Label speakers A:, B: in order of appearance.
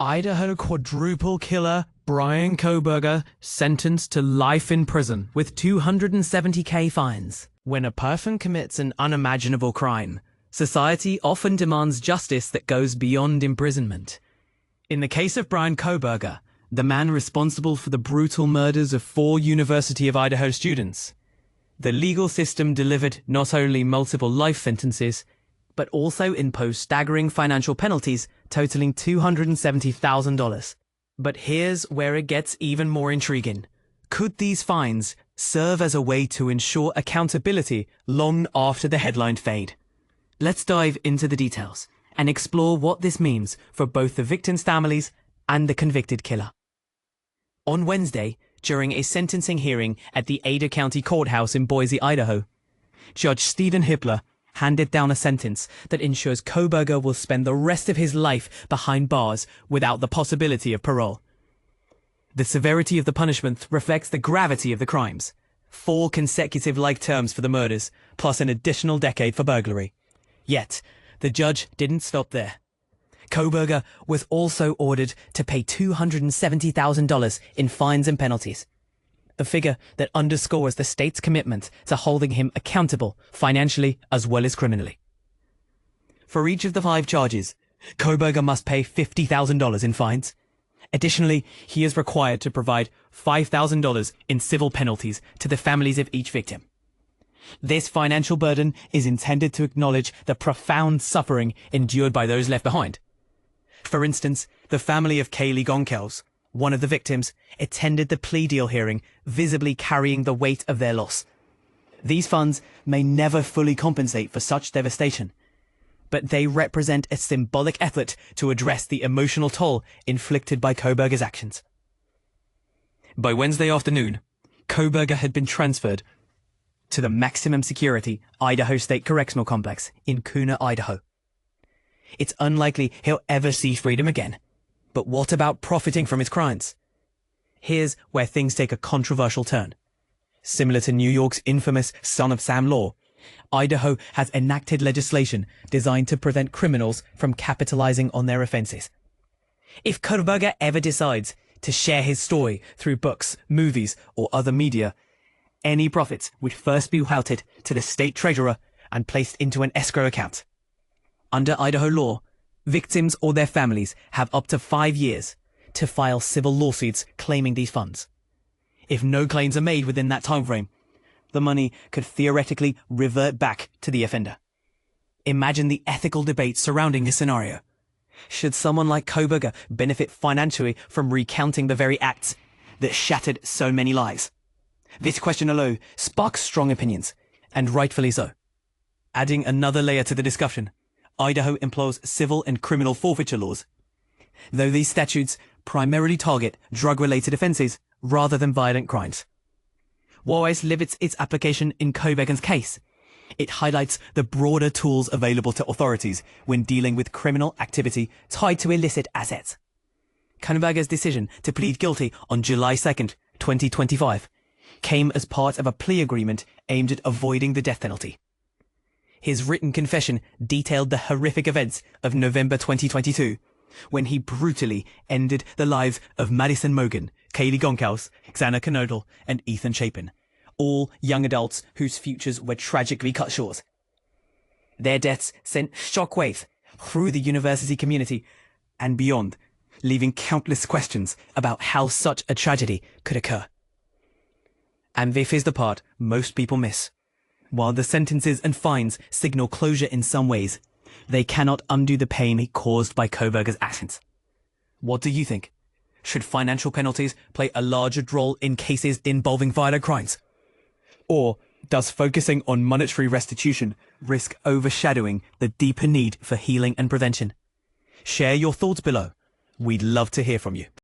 A: Idaho quadruple killer Bryan Kohberger sentenced to life in prison with $270,000 fines. When a person commits an unimaginable crime, society often demands justice that goes beyond imprisonment. In the case of Bryan Kohberger, the man responsible for the brutal murders of 4 University of Idaho students, the legal system delivered not only multiple life sentences, but also imposed staggering financial penalties totaling $270,000. But here's where it gets even more intriguing. Could these fines serve as a way to ensure accountability long after the headlines fade? Let's dive into the details and explore what this means for both the victims' families and the convicted killer. On Wednesday, during a sentencing hearing at the Ada County Courthouse in Boise, Idaho, Judge Steven Hippler handed down a sentence that ensures Kohberger will spend the rest of his life behind bars without the possibility of parole. The severity of the punishment reflects the gravity of the crimes: 4 consecutive life terms for the murders, plus an additional decade for burglary. Yet, the judge didn't stop there. Kohberger was also ordered to pay $270,000 in fines and penalties, a figure that underscores the state's commitment to holding him accountable financially as well as criminally. For each of the 5 charges, Kohberger must pay $50,000 in fines. Additionally, he is required to provide $5,000 in civil penalties to the families of each victim. This financial burden is intended to acknowledge the profound suffering endured by those left behind. For instance, the family of Kaylee Goncalves, one of the victims, attended the plea deal hearing, visibly carrying the weight of their loss. These funds may never fully compensate for such devastation, but they represent a symbolic effort to address the emotional toll inflicted by Kohberger's actions. By Wednesday afternoon, Kohberger had been transferred to the maximum security Idaho State Correctional Complex in Xana, Idaho. It's unlikely he'll ever see freedom again. But what about profiting from his crimes? Here's where things take a controversial turn. Similar to New York's infamous Son of Sam law, Idaho has enacted legislation designed to prevent criminals from capitalizing on their offenses. If Kohberger ever decides to share his story through books, movies, or other media, any profits would first be routed to the state treasurer and placed into an escrow account. Under Idaho law, victims or their families have up to 5 years to file civil lawsuits claiming these funds. If no claims are made within that timeframe, the money could theoretically revert back to the offender. Imagine the ethical debate surrounding this scenario. Should someone like Kohberger benefit financially from recounting the very acts that shattered so many lives? This question alone sparks strong opinions, and rightfully so. Adding another layer to the discussion, Idaho employs civil and criminal forfeiture laws. Though these statutes primarily target drug-related offenses rather than violent crimes. While this limits its application in Kohberger's case, it highlights the broader tools available to authorities when dealing with criminal activity tied to illicit assets. Kohberger's decision to plead guilty on July 2nd, 2025, came as part of a plea agreement aimed at avoiding the death penalty. His written confession detailed the horrific events of November 2022, when he brutally ended the lives of Madison Mogen, Kaylee Goncalves, Xana Kernodle, and Ethan Chapin, all young adults whose futures were tragically cut short. Their deaths sent shockwaves through the university community and beyond, leaving countless questions about how such a tragedy could occur. And this is the part most people miss. While the sentences and fines signal closure in some ways, they cannot undo the pain caused by Kohberger's actions. What do you think? Should financial penalties play a larger role in cases involving violent crimes? Or does focusing on monetary restitution risk overshadowing the deeper need for healing and prevention? Share your thoughts below. We'd love to hear from you.